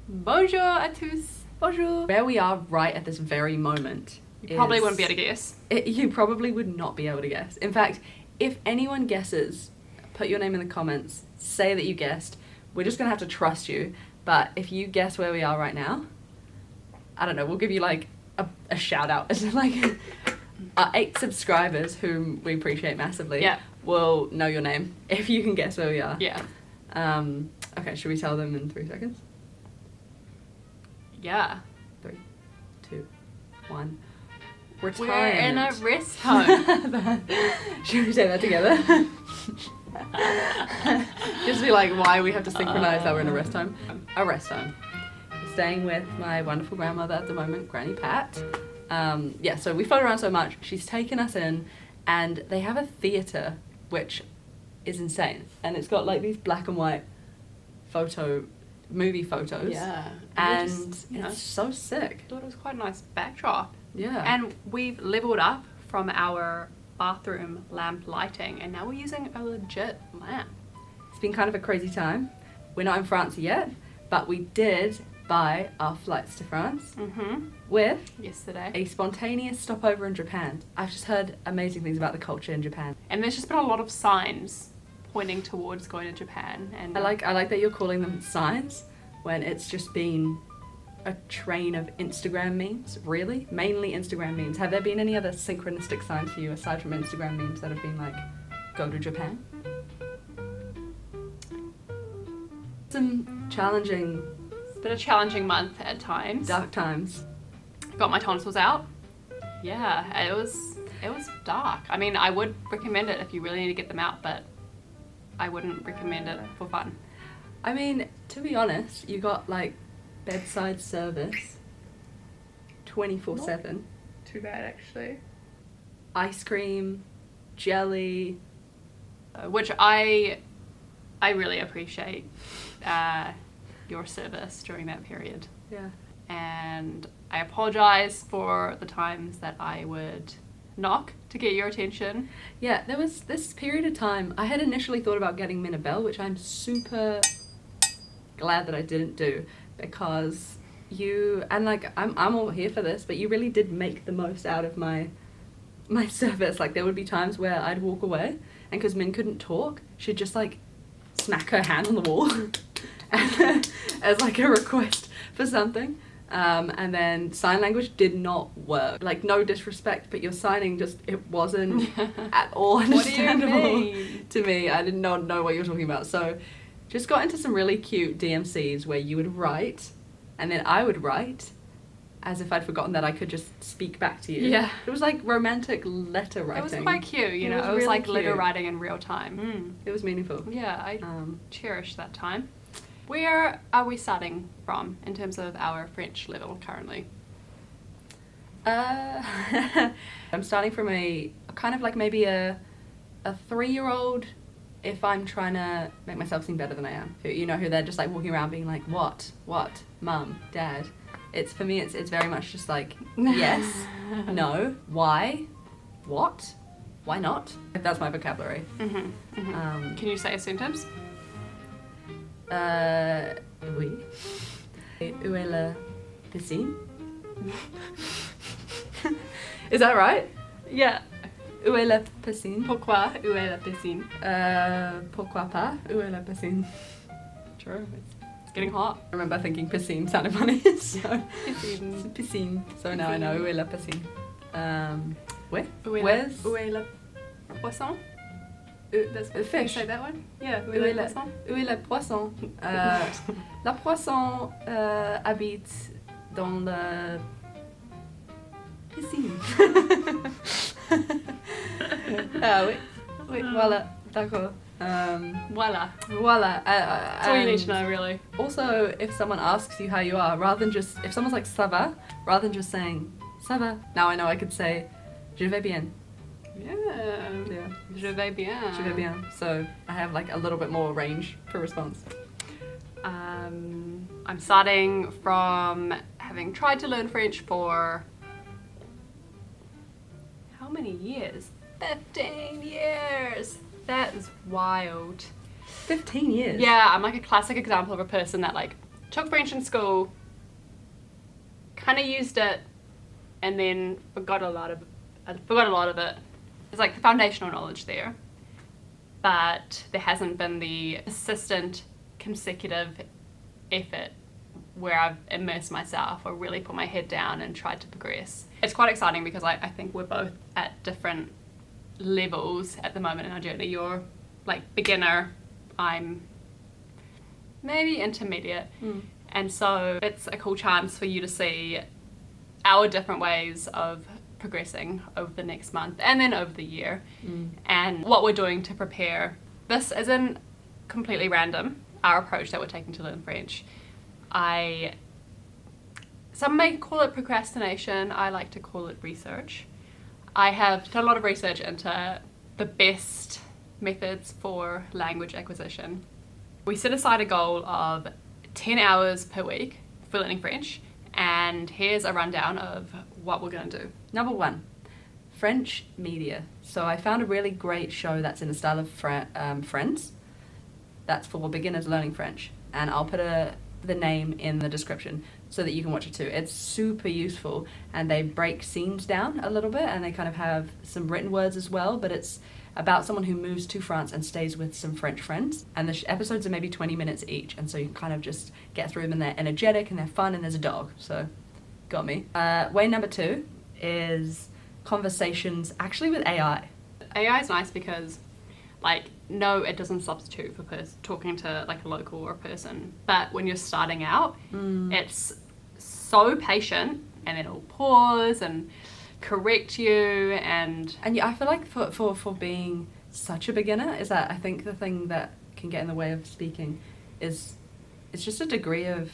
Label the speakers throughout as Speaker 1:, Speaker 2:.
Speaker 1: Bonjour à tous.
Speaker 2: Bonjour. Where we are right at this very moment.
Speaker 1: You probably wouldn't be able to guess.
Speaker 2: You probably would not be able to guess. In fact, if anyone guesses, put your name in the comments, say that you guessed. We're just going to have to trust you. But if you guess where we are right now, I don't know, we'll give you like a shout out. It's like our 8 subscribers, whom we appreciate massively, will know your name if you can guess where we are.
Speaker 1: Yeah.
Speaker 2: Okay, should we tell them in 3 seconds?
Speaker 1: Yeah.
Speaker 2: 3, 2, 1. Retirement.
Speaker 1: We're in a rest home.
Speaker 2: Should we say that together? Just be like, why we have to synchronize that we're in a rest home. A rest home. Staying with my wonderful grandmother at the moment, Granny Pat. Yeah, so we float around so much. She's taken us in, and they have a theatre, which is insane. And it's got like these black and white movie photos.
Speaker 1: Yeah.
Speaker 2: And it's so sick.
Speaker 1: I thought it was quite a nice backdrop.
Speaker 2: Yeah.
Speaker 1: And we've leveled up from our bathroom lamp lighting, and now we're using a legit lamp.
Speaker 2: It's been kind of a crazy time. We're not in France yet, but we did buy our flights to France with
Speaker 1: yesterday
Speaker 2: a spontaneous stopover in Japan. I've just heard amazing things about the culture in Japan.
Speaker 1: And there's just been a lot of signs pointing towards going to Japan. And
Speaker 2: I like that you're calling them signs when it's just been a train of Instagram memes, really? Mainly Instagram memes. Have there been any other synchronistic signs for you aside from Instagram memes that have been like, go to Japan? Some challenging...
Speaker 1: It's been a challenging month at times.
Speaker 2: Dark times.
Speaker 1: Got my tonsils out. Yeah, it was dark. I mean, I would recommend it if you really need to get them out, but I wouldn't recommend it for fun.
Speaker 2: I mean, to be honest, you got like bedside service 24/7.
Speaker 1: Too bad, actually.
Speaker 2: Ice cream, jelly.
Speaker 1: Which I really appreciate your service during that period.
Speaker 2: Yeah.
Speaker 1: And I apologize for the times that I would knock to get your attention.
Speaker 2: Yeah, there was this period of time, I had initially thought about getting Minna Bell, which I'm super glad that I didn't do, because you, and like, I'm all here for this, but you really did make the most out of my service. Like, there would be times where I'd walk away, and because Min couldn't talk, she'd just like smack her hand on the wall as like a request for something. And then sign language did not work. Like, no disrespect, but your signing just, it wasn't at all understandable to me. I did not know what you were talking about. So just got into some really cute DMCs where you would write, and then I would write, as if I'd forgotten that I could just speak back to you.
Speaker 1: Yeah.
Speaker 2: It was like romantic letter writing.
Speaker 1: It was quite cute, you know. It was
Speaker 2: really
Speaker 1: like letter
Speaker 2: cute.
Speaker 1: writing in real time.
Speaker 2: It was meaningful.
Speaker 1: Yeah, I cherish that time. Where are we starting from in terms of our French level currently?
Speaker 2: I'm starting from a kind of like maybe a 3-year-old, if I'm trying to make myself seem better than I am. Who they're just like walking around being like, what, mum, dad. For me, it's very much just like, yes, no, why, what, why not? That's my vocabulary.
Speaker 1: Can you say a sentence?
Speaker 2: Oui. Où est la piscine? Is that right?
Speaker 1: Yeah.
Speaker 2: Où est la piscine?
Speaker 1: Pourquoi où est la piscine?
Speaker 2: Pourquoi pas? Où est la piscine?
Speaker 1: True. It's getting hot.
Speaker 2: I remember thinking piscine sounded funny, so piscine. So now I know où est la piscine. Where? Where's?
Speaker 1: Où est la poisson?
Speaker 2: That's
Speaker 1: Can you
Speaker 2: fish.
Speaker 1: say that one? Yeah.
Speaker 2: Où est la poisson? Où est la poisson? La poisson habite dans la piscine. Oui, voilà, d'accord.
Speaker 1: Voila.
Speaker 2: Voila.
Speaker 1: That's all you need to know, really.
Speaker 2: Also, if someone asks you how you are, rather than just, if someone's like ça va, rather than just saying ça va, now I know I could say je vais bien.
Speaker 1: Yeah. Je vais bien.
Speaker 2: Je vais bien. So I have like a little bit more range for response.
Speaker 1: I'm starting from having tried to learn French for how many years? 15 years! That is wild.
Speaker 2: 15 years?
Speaker 1: Yeah, I'm like a classic example of a person that like took French in school, kind of used it, and then forgot a lot of it. It's like the foundational knowledge there, but there hasn't been the persistent, consecutive effort where I've immersed myself or really put my head down and tried to progress. It's quite exciting because I think we're both at different levels at the moment in our journey. You're like beginner, I'm maybe intermediate. And so it's a cool chance for you to see our different ways of progressing over the next month and then over the year, and what we're doing to prepare. This isn't completely random, our approach that we're taking to learn French. Some may call it procrastination, I like to call it research. I have done a lot of research into the best methods for language acquisition. We set aside a goal of 10 hours per week for learning French, and here's a rundown of what we're going to do.
Speaker 2: Number 1, French media. So I found a really great show that's in the style of Friends. That's for beginners learning French, and I'll put the name in the description so that you can watch it too. It's super useful, and they break scenes down a little bit, and they kind of have some written words as well, but it's about someone who moves to France and stays with some French friends, and the episodes are maybe 20 minutes each, and so you can kind of just get through them, and they're energetic and they're fun, and there's a dog, so got me. Way number 2 is conversations actually with AI.
Speaker 1: AI is nice because, like, no, it doesn't substitute for talking to like a local or a person, but when you're starting out, it's so patient, and then it'll pause and correct you, and
Speaker 2: yeah, I feel like for being such a beginner, is that I think the thing that can get in the way of speaking is it's just a degree of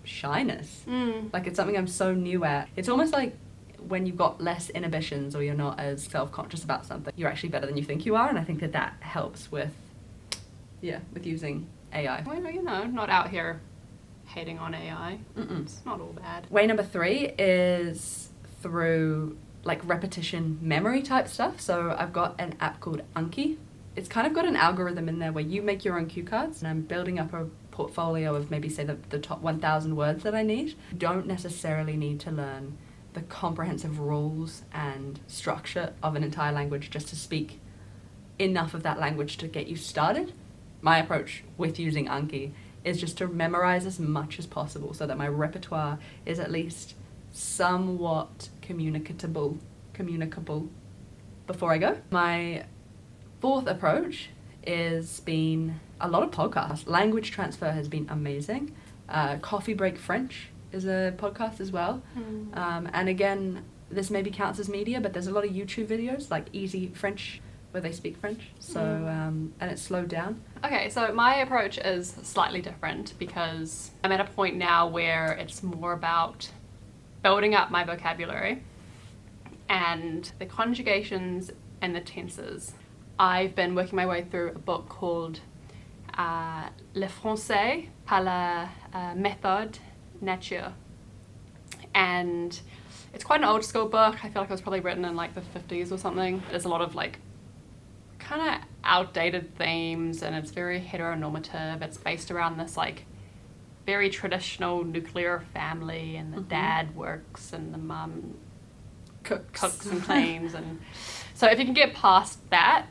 Speaker 2: shyness. Like, it's something I'm so new at. It's almost like when you've got less inhibitions or you're not as self-conscious about something, you're actually better than you think you are, and I think that helps with using AI.
Speaker 1: Well, you know, not out here hating on AI. It's not all bad.
Speaker 2: Way number 3 is through like repetition memory type stuff. So I've got an app called ANKI. It's kind of got an algorithm in there where you make your own cue cards, and I'm building up a portfolio of maybe say the top 1,000 words that I need. You don't necessarily need to learn the comprehensive rules and structure of an entire language just to speak enough of that language to get you started. My approach with using ANKI is just to memorize as much as possible so that my repertoire is at least somewhat communicable before I go. My 4th approach is been a lot of podcasts. Language transfer has been amazing. Coffee Break French is a podcast as well. And again, this maybe counts as media, but there's a lot of YouTube videos like Easy French where they speak French. So and it's slowed down.
Speaker 1: Okay, so my approach is slightly different because I'm at a point now where it's more about building up my vocabulary and the conjugations and the tenses. I've been working my way through a book called Le Français par la méthode nature, and it's quite an old school book. I feel like it was probably written in like the 50s or something. There's a lot of like kind of outdated themes, and it's very heteronormative. It's based around this like very traditional nuclear family, and the dad works and the mum cooks and cleans, and so if you can get past that,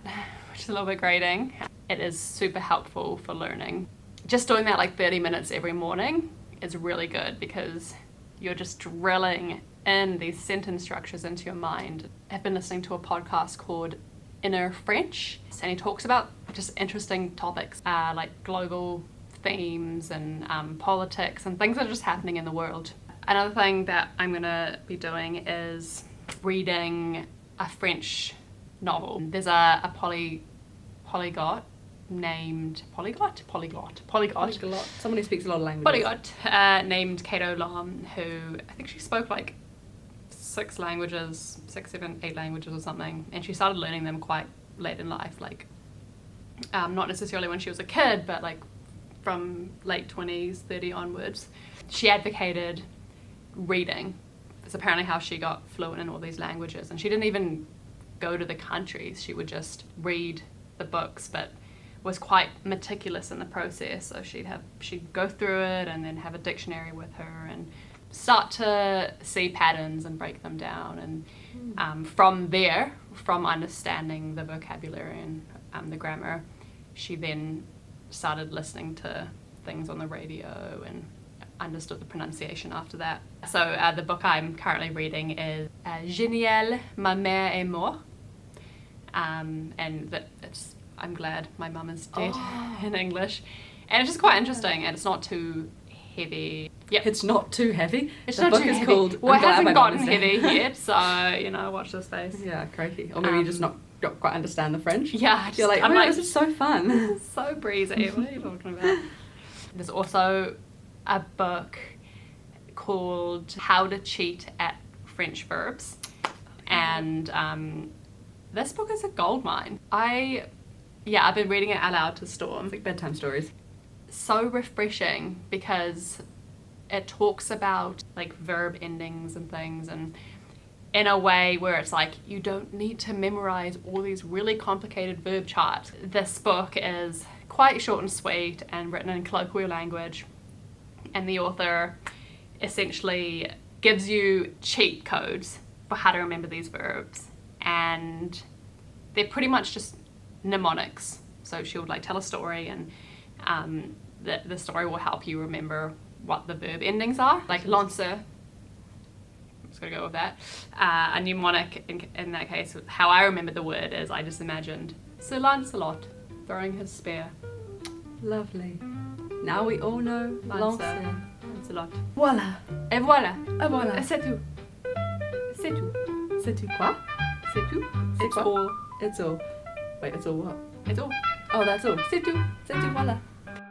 Speaker 1: which is a little bit grating, it is super helpful for learning. Just doing that like 30 minutes every morning is really good because you're just drilling in these sentence structures into your mind. I've been listening to a podcast called Inner French, and he talks about just interesting topics like global themes and politics and things that are just happening in the world. Another thing that I'm gonna be doing is reading a French novel. There's a polyglot named Polyglot.
Speaker 2: Someone who speaks a lot of languages.
Speaker 1: Polyglot named Kato Lam, who I think she spoke like 6 languages, 6, 7, 8 languages or something, and she started learning them quite late in life, like not necessarily when she was a kid, but like from late 20s, 30 onwards. She advocated reading. It's apparently how she got fluent in all these languages, and she didn't even go to the countries. She would just read the books, but was quite meticulous in the process. So she'd go through it and then have a dictionary with her and start to see patterns and break them down. And from there, from understanding the vocabulary and the grammar, she then started listening to things on the radio and understood the pronunciation after that. So the book I'm currently reading is Génial, ma mère est morte. And I'm glad my mum is dead in English. And it's just quite interesting, and it's not too heavy. Yep.
Speaker 2: It's not too heavy.
Speaker 1: It's
Speaker 2: the
Speaker 1: not
Speaker 2: book
Speaker 1: too
Speaker 2: is
Speaker 1: heavy.
Speaker 2: called
Speaker 1: Well,
Speaker 2: I'm
Speaker 1: it
Speaker 2: Glad
Speaker 1: hasn't
Speaker 2: My Mum
Speaker 1: gotten
Speaker 2: Is Dead.
Speaker 1: heavy yet, so, watch this space.
Speaker 2: Yeah, crikey. Or maybe you just not quite understand the French.
Speaker 1: Yeah,
Speaker 2: You're like,
Speaker 1: I'm like,
Speaker 2: this is so fun.
Speaker 1: so breezy. What are you talking about? There's also a book called How to Cheat at French Verbs. And this book is a goldmine. I've been reading it out loud to Storm.
Speaker 2: It's like bedtime stories.
Speaker 1: So refreshing because it talks about like verb endings and things, and in a way where it's like you don't need to memorize all these really complicated verb charts. This book is quite short and sweet and written in colloquial language, and the author essentially gives you cheat codes for how to remember these verbs, and they're pretty much just mnemonics. So she'll like tell a story, and the story will help you remember what the verb endings are. Like lancer, I'm just gonna go with that. A mnemonic in that case, how I remember the word is I just imagined Sir Lancelot throwing his spear.
Speaker 2: Lovely. Now we all know
Speaker 1: Lancelot.
Speaker 2: Voila.
Speaker 1: Et voilà.
Speaker 2: Ah, voilà.
Speaker 1: C'est tout. C'est tout.
Speaker 2: C'est tout quoi?
Speaker 1: C'est tout. It's
Speaker 2: quoi?
Speaker 1: all.
Speaker 2: It's all. Wait, it's all what?
Speaker 1: It's all.
Speaker 2: Oh, that's all.
Speaker 1: C'est tout.
Speaker 2: C'est tout, voilà.